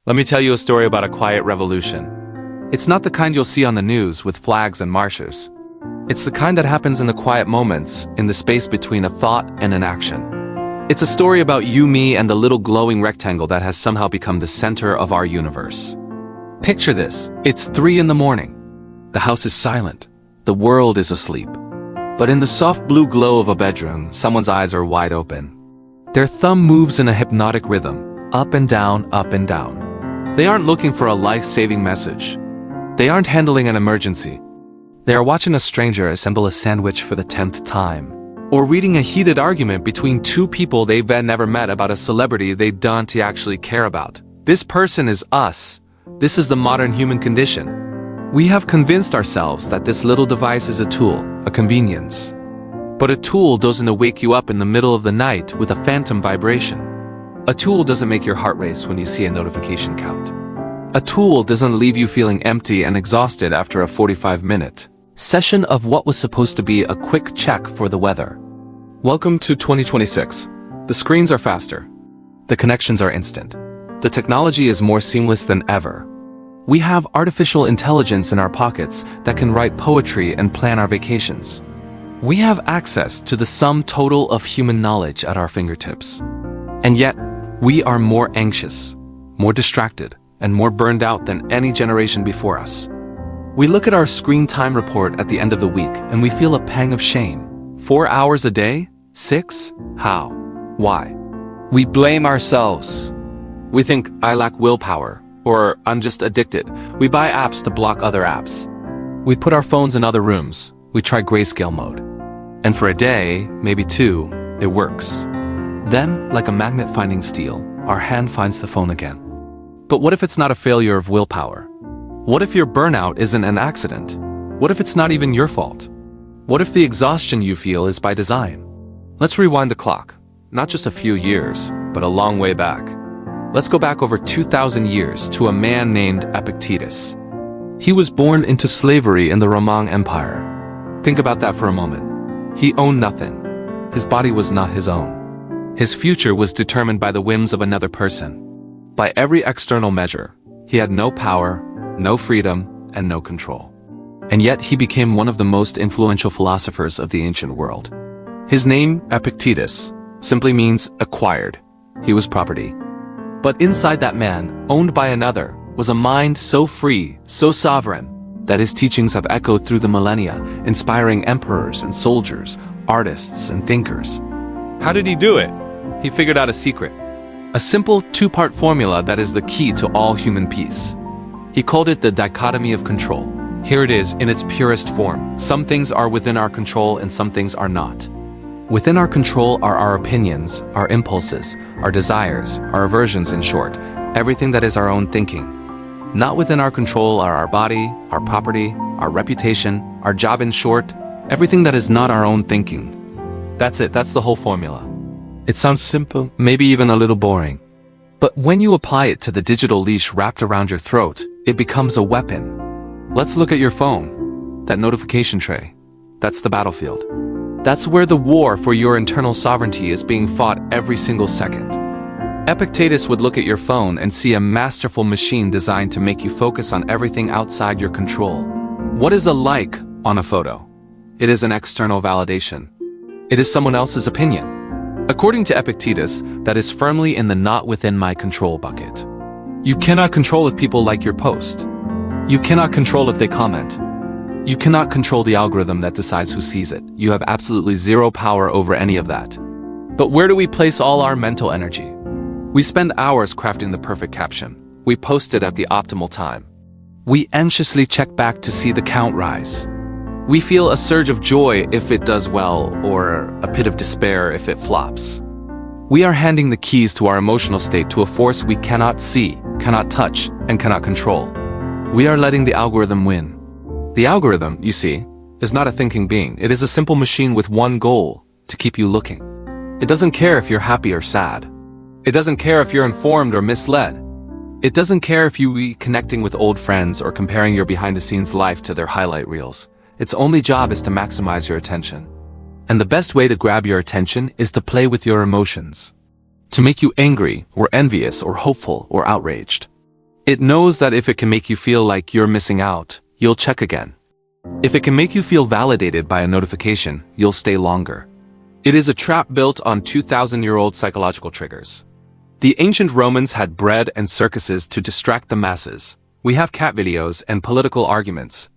Let me tell you a story about a quiet revolution. It's not the kind you'll see on the news with flags and marches. It's the kind that happens in the quiet moments, in the space between a thought and an action. It's a story about you, me, and the little glowing rectangle that has somehow become the center of our universe. Picture this. It's 3 a.m. The house is silent. The world is asleep. But in the soft blue glow of a bedroom, someone's eyes are wide open. Their thumb moves in a hypnotic rhythm, up and down, up and down. They aren't looking for a life-saving message. They aren't handling an emergency. They are watching a stranger assemble a sandwich for the 10th time. Or reading a heated argument between two people they've never met about a celebrity they don't actually care about. This person is us. This is the modern human condition. We have convinced ourselves that this little device is a tool, a convenience. But a tool doesn't wake you up in the middle of the night with a phantom vibration. A tool doesn't make your heart race when you see a notification count. A tool doesn't leave you feeling empty and exhausted after a 45-minute session of what was supposed to be a quick check for the weather. Welcome to 2026. The screens are faster. The connections are instant. The technology is more seamless than ever. We have artificial intelligence in our pockets that can write poetry and plan our vacations. We have access to the sum total of human knowledge at our fingertips. And yet, we are more anxious, more distracted, and more burned out than any generation before us. We look at our screen time report at the end of the week and we feel a pang of shame. 4 hours a day? 6? How? Why? We blame ourselves. We think, I lack willpower, or I'm just addicted. We buy apps to block other apps. We put our phones in other rooms. We try grayscale mode. And for a day, maybe 2, it works. Then, like a magnet finding steel, our hand finds the phone again. But what if it's not a failure of willpower? What if your burnout isn't an accident? What if it's not even your fault? What if the exhaustion you feel is by design? Let's rewind the clock. Not just a few years, but a long way back. Let's go back over 2,000 years to a man named Epictetus. He was born into slavery in the Roman Empire. Think about that for a moment. He owned nothing. His body was not his own. His future was determined by the whims of another person. By every external measure, he had no power, no freedom, and no control. And yet he became one of the most influential philosophers of the ancient world. His name, Epictetus, simply means acquired. He was property. But inside that man, owned by another, was a mind so free, so sovereign, that his teachings have echoed through the millennia, inspiring emperors and soldiers, artists and thinkers. How did he do it? He figured out a secret. A simple 2-part formula that is the key to all human peace. He called it the dichotomy of control. Here it is in its purest form. Some things are within our control and some things are not. Within our control are our opinions, our impulses, our desires, our aversions, in short, everything that is our own thinking. Not within our control are our body, our property, our reputation, our job, in short, everything that is not our own thinking. That's it, that's the whole formula. It sounds simple, maybe even a little boring. But when you apply it to the digital leash wrapped around your throat, it becomes a weapon. Let's look at your phone. That notification tray. That's the battlefield. That's where the war for your internal sovereignty is being fought every single second. Epictetus would look at your phone and see a masterful machine designed to make you focus on everything outside your control. What is a like on a photo? It is an external validation. It is someone else's opinion. According to Epictetus, that is firmly in the not within my control bucket. You cannot control if people like your post. You cannot control if they comment. You cannot control the algorithm that decides who sees it. You have absolutely zero power over any of that. But where do we place all our mental energy? We spend hours crafting the perfect caption. We post it at the optimal time. We anxiously check back to see the count rise. We feel a surge of joy if it does well, or a pit of despair if it flops. We are handing the keys to our emotional state to a force we cannot see, cannot touch, and cannot control. We are letting the algorithm win. The algorithm, you see, is not a thinking being. It is a simple machine with one goal: to keep you looking. It doesn't care if you're happy or sad. It doesn't care if you're informed or misled. It doesn't care if you be connecting with old friends or comparing your behind-the-scenes life to their highlight reels. Its only job is to maximize your attention. And the best way to grab your attention is to play with your emotions. To make you angry, or envious, or hopeful, or outraged. It knows that if it can make you feel like you're missing out, you'll check again. If it can make you feel validated by a notification, you'll stay longer. It is a trap built on 2,000-year-old psychological triggers. The ancient Romans had bread and circuses to distract the masses. We have cat videos and political arguments.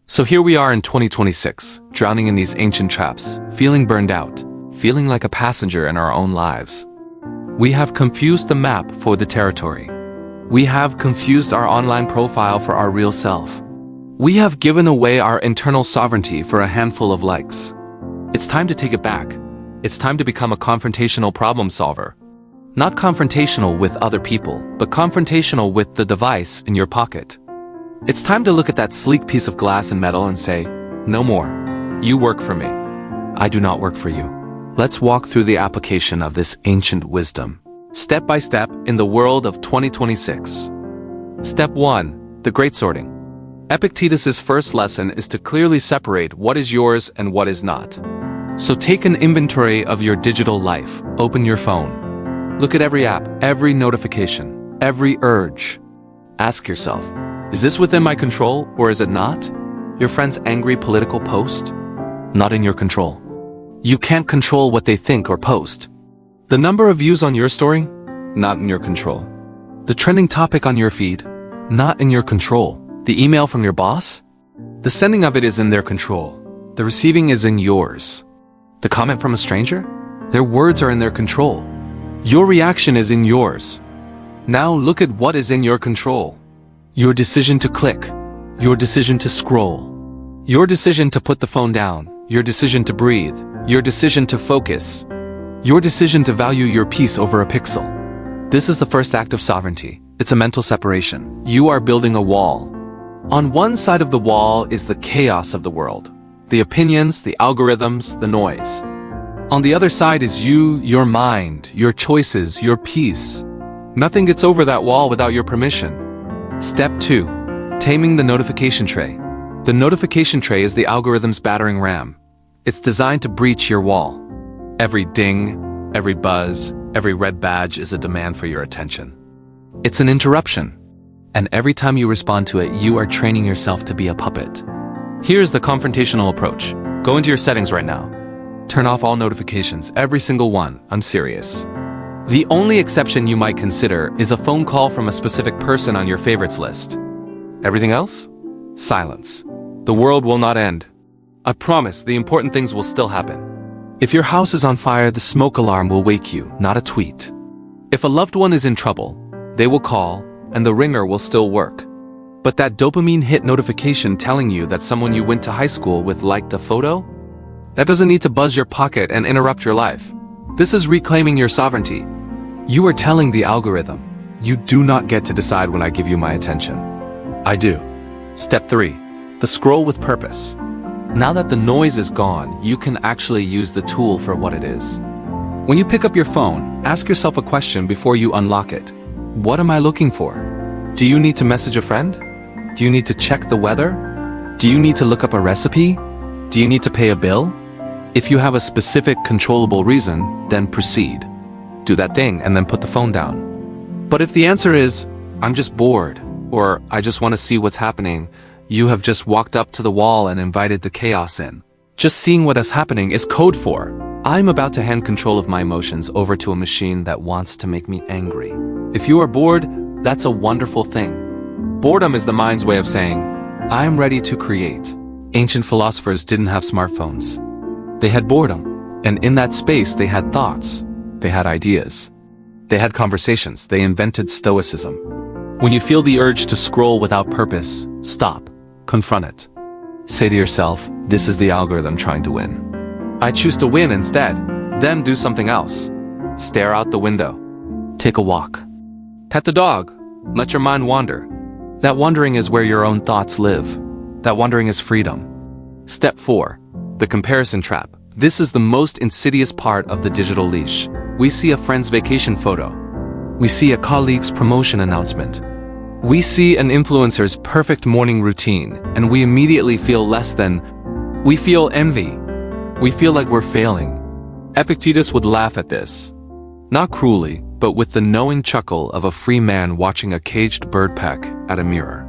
So here we are in 2026, drowning in these ancient traps, feeling burned out, feeling like a passenger in our own lives. We have confused the map for the territory. We have confused our online profile for our real self. We have given away our internal sovereignty for a handful of likes. It's time to take it back. It's time to become a confrontational problem solver. Not confrontational with other people, but confrontational with the device in your pocket. It's time to look at that sleek piece of glass and metal and say, no more. You work for me. I do not work for you. Let's walk through the application of this ancient wisdom, step by step, in the world of 2026. Step 1. The Great Sorting. Epictetus' first lesson is to clearly separate what is yours and what is not. So take an inventory of your digital life. Open your phone. Look at every app, every notification, every urge. Ask yourself, is this within my control or is it not? Your friend's angry political post? Not in your control. You can't control what they think or post. The number of views on your story? Not in your control. The trending topic on your feed? Not in your control. The email from your boss? The sending of it is in their control. The receiving is in yours. The comment from a stranger? Their words are in their control. Your reaction is in yours. Now look at what is in your control. Your decision to click. Your decision to scroll. Your decision to put the phone down. Your decision to breathe. Your decision to focus. Your decision to value your peace over a pixel. This is the first act of sovereignty. It's a mental separation. You are building a wall. On one side of the wall is the chaos of the world. The opinions, the algorithms, the noise. On the other side is you, your mind, your choices, your peace. Nothing gets over that wall without your permission. Step 2. Taming the notification tray. The notification tray is the algorithm's battering ram. It's designed to breach your wall. Every ding, every buzz, every red badge is a demand for your attention. It's an interruption. And every time you respond to it, you are training yourself to be a puppet. Here's the confrontational approach. Go into your settings right now. Turn off all notifications, every single one. I'm serious. The only exception you might consider is a phone call from a specific person on your favorites list. Everything else? Silence. The world will not end. I promise the important things will still happen. If your house is on fire, the smoke alarm will wake you, not a tweet. If a loved one is in trouble, they will call, and the ringer will still work. But that dopamine hit notification telling you that someone you went to high school with liked a photo? That doesn't need to buzz your pocket and interrupt your life. This is reclaiming your sovereignty. You are telling the algorithm, you do not get to decide when I give you my attention. I do. Step 3. The scroll with purpose. Now that the noise is gone, you can actually use the tool for what it is. When you pick up your phone, ask yourself a question before you unlock it. What am I looking for? Do you need to message a friend? Do you need to check the weather? Do you need to look up a recipe? Do you need to pay a bill? If you have a specific controllable reason, then proceed. Do that thing and then put the phone down. But if the answer is, I'm just bored, or I just want to see what's happening, you have just walked up to the wall and invited the chaos in. Just seeing what is happening is code for, I'm about to hand control of my emotions over to a machine that wants to make me angry. If you are bored, that's a wonderful thing. Boredom is the mind's way of saying, I am ready to create. Ancient philosophers didn't have smartphones. They had boredom, and in that space they had thoughts. They had ideas. They had conversations. They invented Stoicism. When you feel the urge to scroll without purpose, stop. Confront it. Say to yourself, this is the algorithm trying to win. I choose to win instead. Then do something else. Stare out the window. Take a walk. Pet the dog. Let your mind wander. That wandering is where your own thoughts live. That wandering is freedom. Step 4. The comparison trap. This is the most insidious part of the digital leash. We see a friend's vacation photo. We see a colleague's promotion announcement. We see an influencer's perfect morning routine, and we immediately feel less than. We feel envy. We feel like we're failing. Epictetus would laugh at this. Not cruelly, but with the knowing chuckle of a free man watching a caged bird peck at a mirror.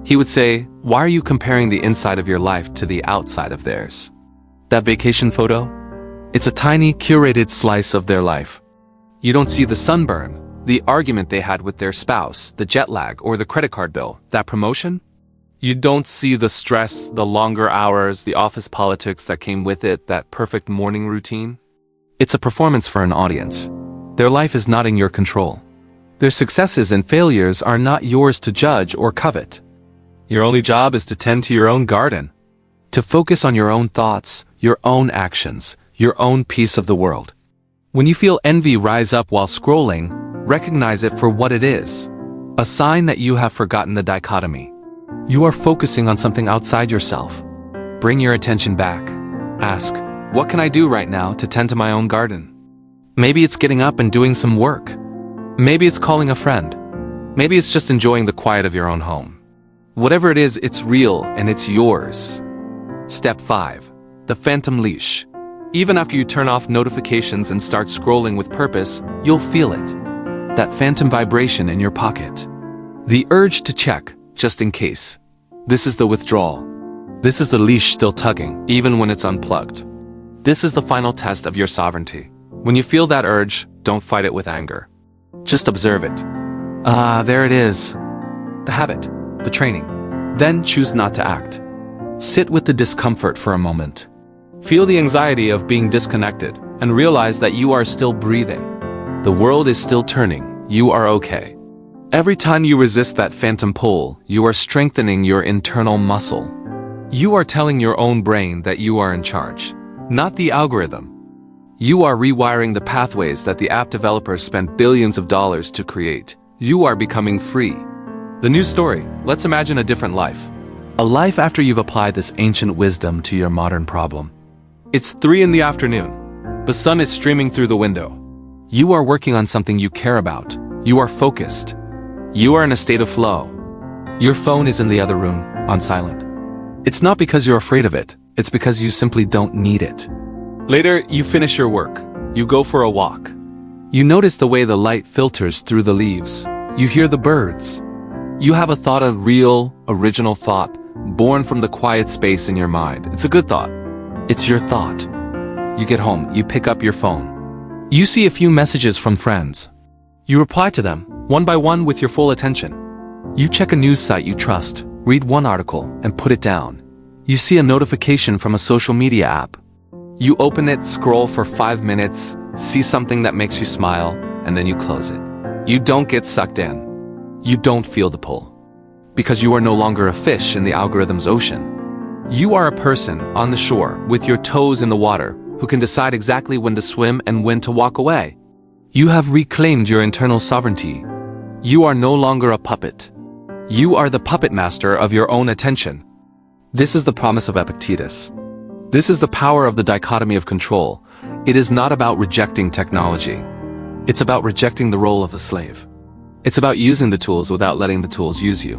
He would say, "Why are you comparing the inside of your life to the outside of theirs? That vacation photo? It's a tiny, curated slice of their life. You don't see the sunburn, the argument they had with their spouse, the jet lag, or the credit card bill, that promotion? You don't see the stress, the longer hours, the office politics that came with it, that perfect morning routine. It's a performance for an audience. Their life is not in your control. Their successes and failures are not yours to judge or covet. Your only job is to tend to your own garden, to focus on your own thoughts, your own actions, your own piece of the world. When you feel envy rise up while scrolling, recognize it for what it is, a sign that you have forgotten the dichotomy. You are focusing on something outside yourself. Bring your attention back. Ask, what can I do right now to tend to my own garden? Maybe it's getting up and doing some work. Maybe it's calling a friend. Maybe it's just enjoying the quiet of your own home. Whatever it is, it's real and it's yours. Step 5. The phantom leash. Even after you turn off notifications and start scrolling with purpose, you'll feel it. That phantom vibration in your pocket. The urge to check, just in case. This is the withdrawal. This is the leash still tugging, even when it's unplugged. This is the final test of your sovereignty. When you feel that urge, don't fight it with anger. Just observe it. There it is. The habit, the training. Then choose not to act. Sit with the discomfort for a moment. Feel the anxiety of being disconnected and realize that you are still breathing. The world is still turning. You are okay. Every time you resist that phantom pull, you are strengthening your internal muscle. You are telling your own brain that you are in charge, not the algorithm. You are rewiring the pathways that the app developers spent billions of dollars to create. You are becoming free. The new story, let's imagine a different life. A life after you've applied this ancient wisdom to your modern problem. It's 3 in the afternoon. The sun is streaming through the window. You are working on something you care about. You are focused. You are in a state of flow. Your phone is in the other room, on silent. It's not because you're afraid of it. It's because you simply don't need it. Later, you finish your work. You go for a walk. You notice the way the light filters through the leaves. You hear the birds. You have a thought, a real, original thought, born from the quiet space in your mind. It's a good thought. It's your thought. You get home, you pick up your phone. You see a few messages from friends. You reply to them, one by one with your full attention. You check a news site you trust, read one article, and put it down. You see a notification from a social media app. You open it, scroll for 5 minutes, see something that makes you smile, and then you close it. You don't get sucked in. You don't feel the pull. Because you are no longer a fish in the algorithm's ocean. You are a person on the shore with your toes in the water who can decide exactly when to swim and when to walk away. You have reclaimed your internal sovereignty. You are no longer a puppet. You are the puppet master of your own attention. This is the promise of Epictetus. This is the power of the dichotomy of control. It is not about rejecting technology. It's about rejecting the role of the slave. It's about using the tools without letting the tools use you.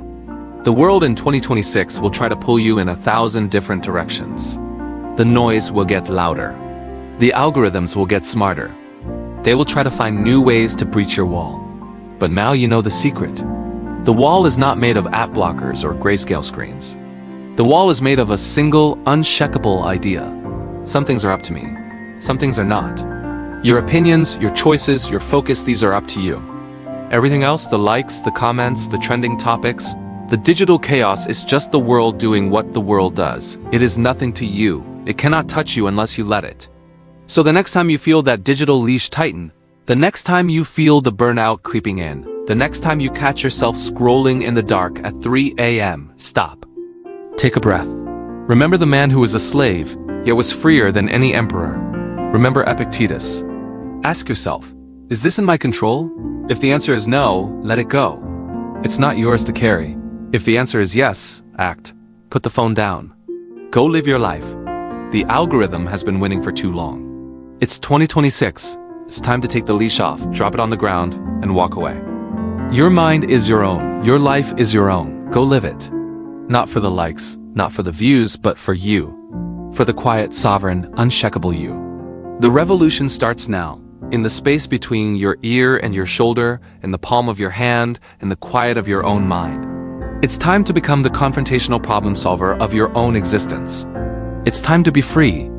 The world in 2026 will try to pull you in 1,000 different directions. The noise will get louder. The algorithms will get smarter. They will try to find new ways to breach your wall. But now you know the secret. The wall is not made of app blockers or grayscale screens. The wall is made of a single, uncheckable idea. Some things are up to me. Some things are not. Your opinions, your choices, your focus, these are up to you. Everything else, the likes, the comments, the trending topics, the digital chaos is just the world doing what the world does. It is nothing to you. It cannot touch you unless you let it. So the next time you feel that digital leash tighten, the next time you feel the burnout creeping in, the next time you catch yourself scrolling in the dark at 3 a.m., stop. Take a breath. Remember the man who was a slave, yet was freer than any emperor. Remember Epictetus. Ask yourself, is this in my control? If the answer is no, let it go. It's not yours to carry. If the answer is yes, act. Put the phone down. Go live your life. The algorithm has been winning for too long. It's 2026. It's time to take the leash off, drop it on the ground, and walk away. Your mind is your own. Your life is your own. Go live it. Not for the likes, not for the views, but for you. For the quiet, sovereign, uncheckable you. The revolution starts now. in the space between your ear and your shoulder, in the palm of your hand, in the quiet of your own mind. It's time to become the confrontational problem solver of your own existence. It's time to be free,